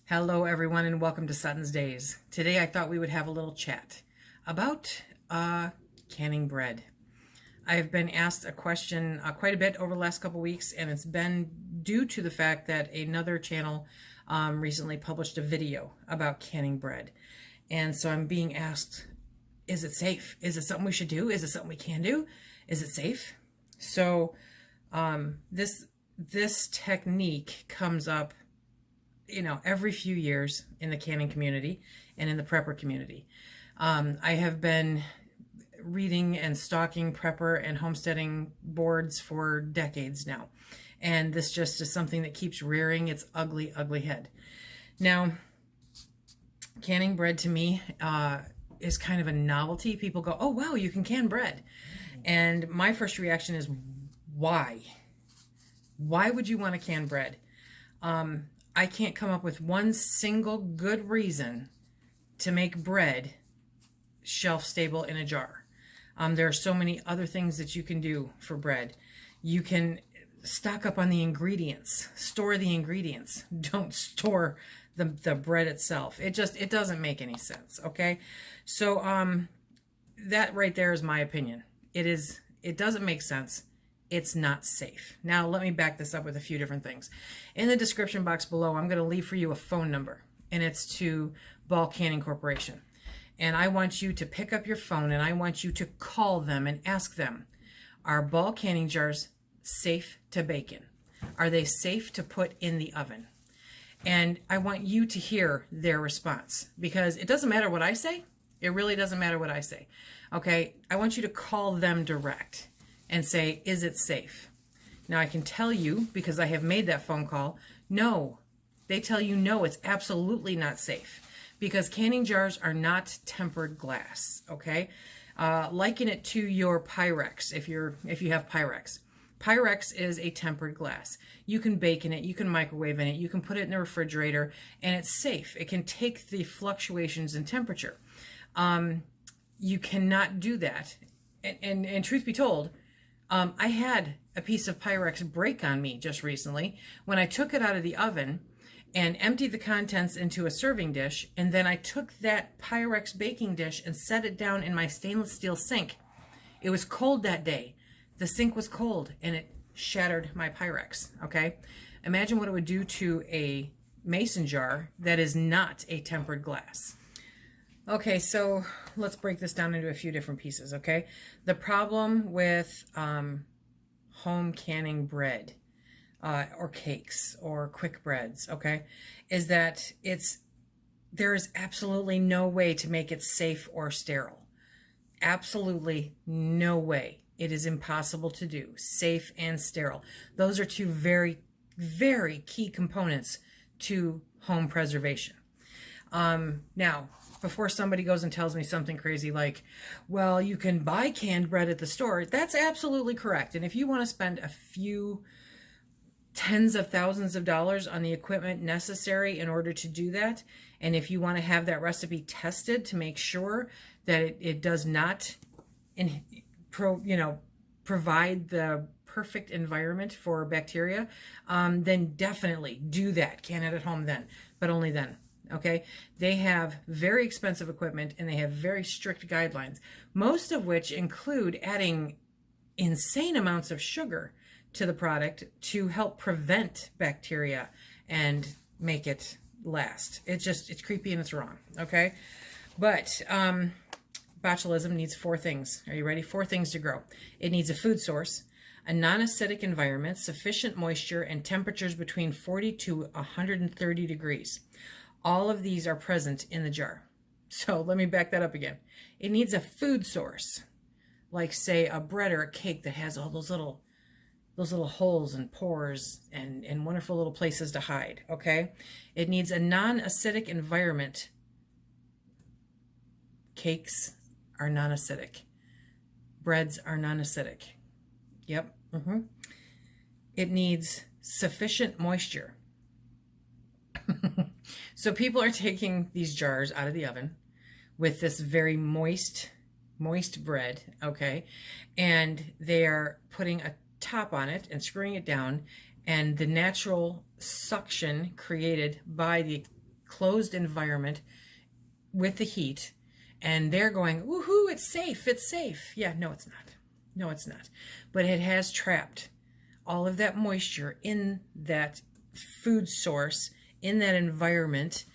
Hello, everyone, and welcome to SuttonsDaze. Today, I thought we would have a little chat about canning bread. I have been asked a question quite a bit over the last couple weeks, and it's been due to the fact that another channel recently published a video about canning bread. And so I'm being asked, is it safe? Is it something we should do? Is it something we can do? Is it safe? So this technique comes up every few years in the canning community and in the prepper community. I have been reading and stalking prepper and homesteading boards for decades now. And this just is something that keeps rearing its ugly, ugly head. Now, canning bread to me is kind of a novelty. People go, oh, wow, you can can bread. And my first reaction is, why? Why would you want to can bread? I can't come up with one single good reason to make bread shelf stable in a jar. There are so many other things that you can do for bread. You can stock up on the ingredients, store the ingredients. Don't store the bread itself. It doesn't make any sense, okay? So that right there is my opinion. It doesn't make sense. It's not safe. Now, let me back this up with a few different things. In the description box below, I'm going to leave for you a phone number, and it's to Ball Canning Corporation. And I want you to pick up your phone, and I want you to call them and ask them, are Ball canning jars safe to bake in? Are they safe to put in the oven? And I want you to hear their response, because it doesn't matter what I say. It really doesn't matter what I say. Okay? I want you to call them direct and say, is it safe? Now, I can tell you, because I have made that phone call, no. They tell you no, it's absolutely not safe, because canning jars are not tempered glass, okay? Liken it to your Pyrex, if you have Pyrex. Pyrex is a tempered glass. You can bake in it, you can microwave in it, you can put it in the refrigerator, and it's safe. It can take the fluctuations in temperature. You cannot do that. And truth be told, I had a piece of Pyrex break on me just recently when I took it out of the oven and emptied the contents into a serving dish, and then I took that Pyrex baking dish and set it down in my stainless steel sink. It was cold that day. The sink was cold, and it shattered my Pyrex, okay? Imagine what it would do to a mason jar that is not a tempered glass. Okay, so let's break this down into a few different pieces, okay? The problem with home canning bread or cakes or quick breads, okay, is that there is absolutely no way to make it safe or sterile. Absolutely no way. It is impossible to do, safe and sterile. Those are two very, very key components to home preservation. Now, before somebody goes and tells me something crazy like, well, you can buy canned bread at the store, that's absolutely correct. And if you want to spend a few tens of thousands of dollars on the equipment necessary in order to do that, and if you want to have that recipe tested to make sure that it does not provide the perfect environment for bacteria, then definitely do that. Can it at home then, but only then. Okay, they have very expensive equipment and they have very strict guidelines, most of which include adding insane amounts of sugar to the product to help prevent bacteria and make it last. It's creepy and it's wrong. Okay, but botulism needs 4 things. Are you ready? 4 things to grow. It needs a food source, a non-acidic environment, sufficient moisture, and temperatures between 40 to 130 degrees. All of these are present in the jar. So let me back that up again. It needs a food source, like say a bread or a cake that has all those little holes and pores and wonderful little places to hide, okay? It needs a non-acidic environment. Cakes are non-acidic. Breads are non-acidic. Yep. It needs sufficient moisture. So people are taking these jars out of the oven with this very moist bread, okay? And they are putting a top on it and screwing it down, and the natural suction created by the closed environment with the heat, and they're going, woohoo, it's safe, it's safe. Yeah, no, it's not. No, it's not. But it has trapped all of that moisture in that food source, in that environment,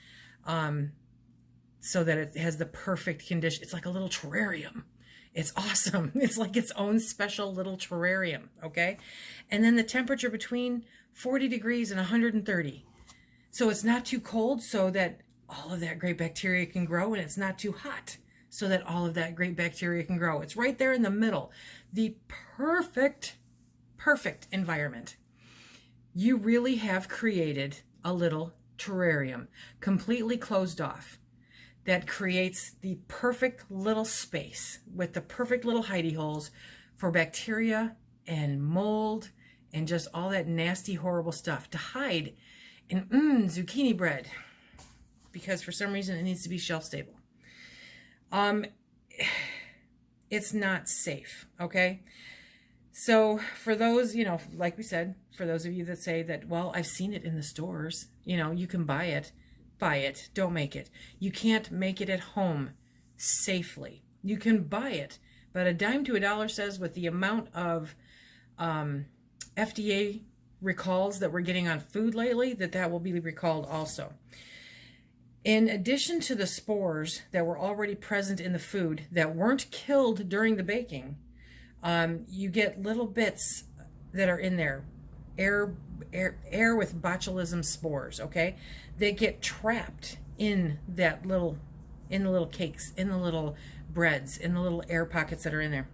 so that it has the perfect condition. It's like a little terrarium. It's awesome. It's like its own special little terrarium, okay? And then the temperature between 40 degrees and 130. So it's not too cold so that all of that great bacteria can grow, and it's not too hot so that all of that great bacteria can grow. It's right there in the middle. The perfect environment. You really have created a little terrarium, completely closed off, that creates the perfect little space with the perfect little hidey holes for bacteria and mold and just all that nasty, horrible stuff to hide in zucchini bread, because for some reason it needs to be shelf stable. It's not safe, okay? So for those, you know, like we said, for those of you that say that, well, I've seen it in the stores, you know, you can buy it, don't make it. You can't make it at home safely. You can buy it, but a dime to a dollar says with the amount of FDA recalls that we're getting on food lately, that will be recalled also. In addition to the spores that were already present in the food that weren't killed during the baking, you get little bits that are in there, air with botulism spores, okay? They get trapped in the little cakes, in the little breads, in the little air pockets that are in there.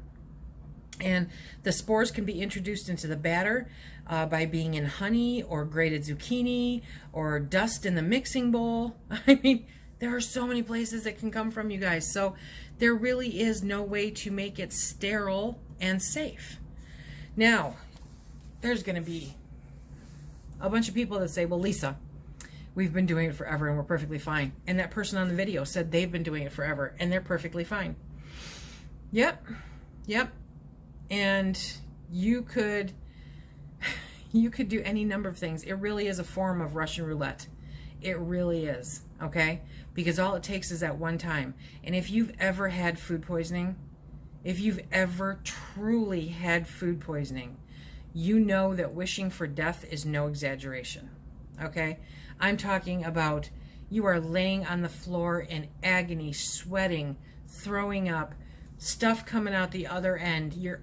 And the spores can be introduced into the batter by being in honey or grated zucchini or dust in the mixing bowl. I mean, there are so many places that can come from, you guys. So there really is no way to make it sterile and safe. Now, there's going to be a bunch of people that say, well, Lisa, we've been doing it forever and we're perfectly fine. And that person on the video said they've been doing it forever and they're perfectly fine. Yep. And you could do any number of things. It really is a form of Russian roulette. It really is, okay? Because all it takes is that one time. And if you've ever had food poisoning, if you've ever truly had food poisoning, you know that wishing for death is no exaggeration, okay? I'm talking about you are laying on the floor in agony, sweating, throwing up, stuff coming out the other end. You're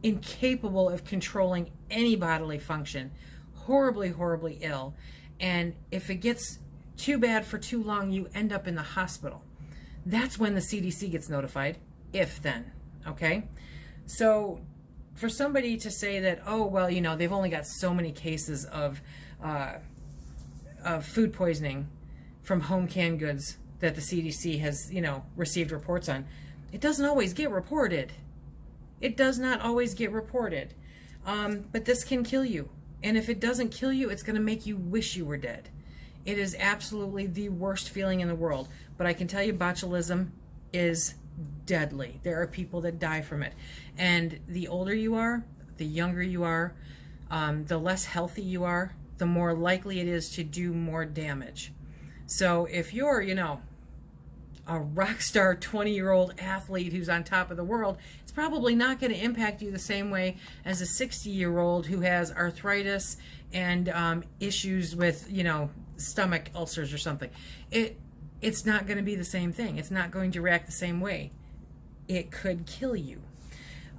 incapable of controlling any bodily function, horribly, horribly ill. And if it gets too bad for too long, you end up in the hospital. That's when the CDC gets notified, if then, okay? So for somebody to say that, oh, well, you know, they've only got so many cases of food poisoning from home canned goods that the CDC has, you know, received reports on, it doesn't always get reported. It does not always get reported. But this can kill you. And if it doesn't kill you, it's going to make you wish you were dead. It is absolutely the worst feeling in the world. But I can tell you, botulism is deadly. There are people that die from it. And the older you are, the younger you are, the less healthy you are, the more likely it is to do more damage. So if you're, you know, a rock star 20-year-old athlete who's on top of the world, it's probably not going to impact you the same way as a 60-year-old who has arthritis and issues with, you know, stomach ulcers or something. It's not going to be the same thing. It's not going to react the same way. It could kill you.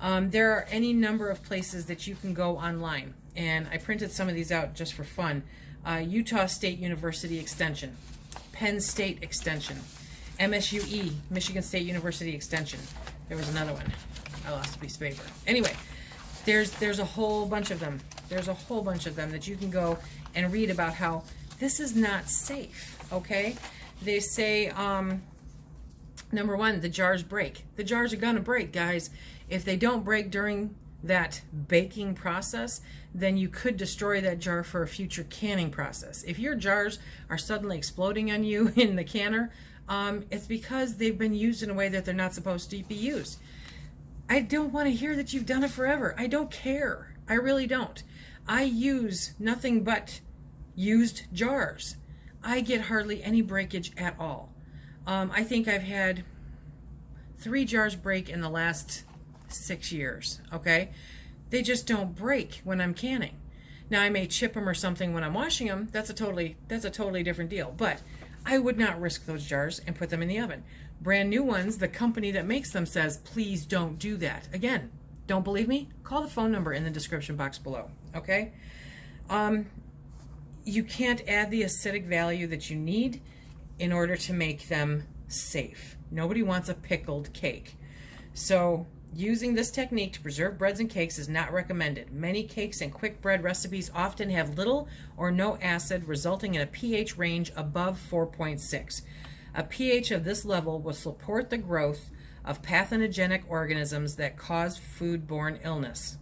There are any number of places that you can go online, and I printed some of these out just for fun. Utah State University Extension, Penn State Extension, MSUE, Michigan State University Extension. There was another one. I lost a piece of paper. Anyway, there's a whole bunch of them. There's a whole bunch of them that you can go and read about how this is not safe, okay? They say, number one, the jars break. The jars are gonna break, guys. If they don't break during that baking process, then you could destroy that jar for a future canning process. If your jars are suddenly exploding on you in the canner, it's because they've been used in a way that they're not supposed to be used. I don't want to hear that you've done it forever. I don't care. I really don't. I use nothing but used jars. I get hardly any breakage at all. I think I've had 3 jars break in the last 6 years, okay? They just don't break when I'm canning. Now I may chip them or something when I'm washing them. That's a totally different deal. But I would not risk those jars and put them in the oven. Brand new ones, the company that makes them says, please don't do that. Again, don't believe me? Call the phone number in the description box below, okay? You can't add the acidic value that you need in order to make them safe. Nobody wants a pickled cake. So using this technique to preserve breads and cakes is not recommended. Many cakes and quick bread recipes often have little or no acid, resulting in a pH range above 4.6. A pH of this level will support the growth of pathogenic organisms that cause foodborne illness.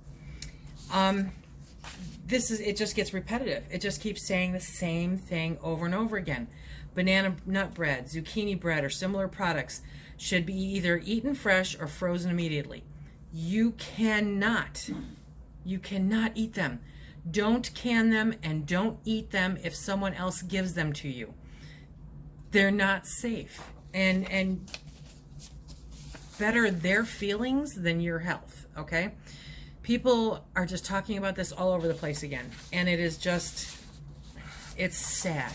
It just gets repetitive. It just keeps saying the same thing over and over again. Banana nut bread, zucchini bread, or similar products should be either eaten fresh or frozen immediately. You cannot eat them. Don't can them and don't eat them if someone else gives them to you. They're not safe, and better their feelings than your health, okay? People are just talking about this all over the place again, and it is just, it's sad.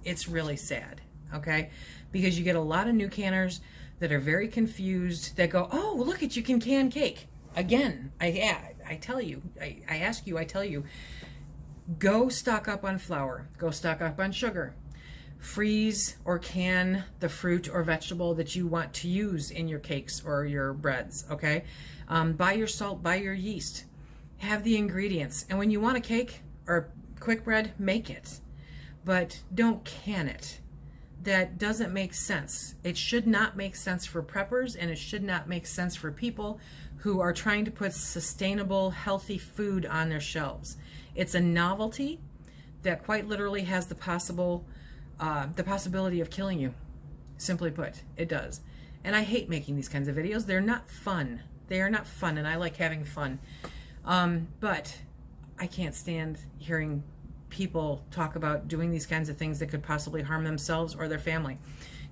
It's really sad, okay? Because you get a lot of new canners that are very confused, that go, oh, look at, you can can cake. Again, I tell you, I ask you, I tell you, go stock up on flour, go stock up on sugar. Freeze or can the fruit or vegetable that you want to use in your cakes or your breads, okay? Buy your salt, buy your yeast. Have the ingredients. And when you want a cake or quick bread, make it. But don't can it. That doesn't make sense. It should not make sense for preppers, and it should not make sense for people who are trying to put sustainable, healthy food on their shelves. It's a novelty that quite literally has the possibility of killing you. Simply put, it does. And I hate making these kinds of videos. They're not fun. They are not fun, and I like having fun. But I can't stand hearing people talk about doing these kinds of things that could possibly harm themselves or their family.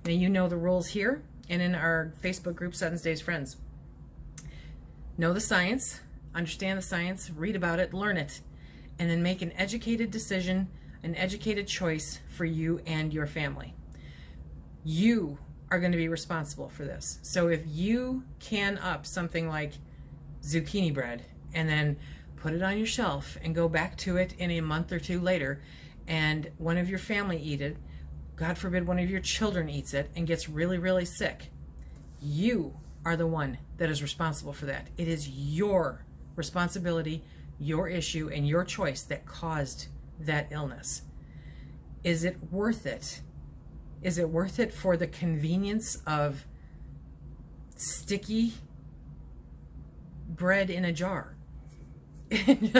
Now, you know the rules here and in our Facebook group, SuttonsDaze Friends. Know the science, understand the science, read about it, learn it, and then make an educated decision, an educated choice for you and your family. You are going to be responsible for this. So if you can up something like zucchini bread and then put it on your shelf and go back to it in a month or 2 later, and one of your family eat it, God forbid one of your children eats it and gets really, really sick, you are the one that is responsible for that. It is your responsibility, your issue, and your choice that caused that illness. Is it worth it? Is it worth it for the convenience of sticky bread in a jar? It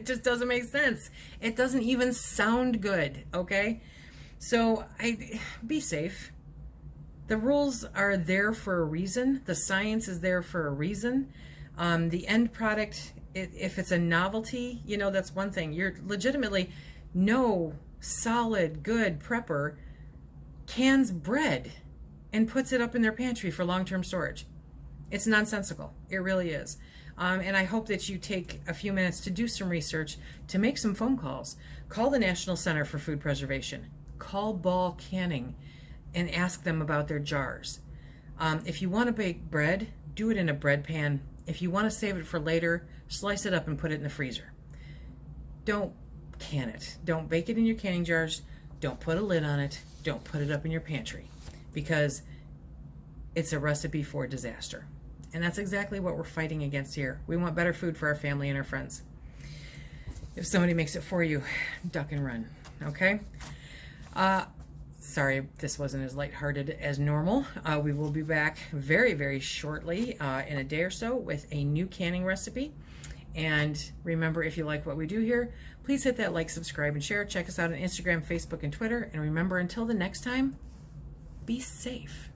just doesn't make sense. It doesn't even sound good, okay? So be safe. The rules are there for a reason. The science is there for a reason. The end product, if it's a novelty, you know, that's one thing. You're legitimately, no solid, good prepper cans bread and puts it up in their pantry for long-term storage. It's nonsensical. It really is. And I hope that you take a few minutes to do some research, to make some phone calls. Call the National Center for Food Preservation. Call Ball Canning and ask them about their jars. If you want to bake bread, do it in a bread pan. If you want to save it for later, slice it up and put it in the freezer. Don't can it. Don't bake it in your canning jars. Don't put a lid on it. Don't put it up in your pantry, because it's a recipe for disaster. And that's exactly what we're fighting against here. We want better food for our family and our friends. If somebody makes it for you, duck and run, okay? Sorry, this wasn't as lighthearted as normal. We will be back very, very shortly in a day or so with a new canning recipe. And remember, if you like what we do here, please hit that like, subscribe, and share. Check us out on Instagram, Facebook, and Twitter. And remember, until the next time, be safe.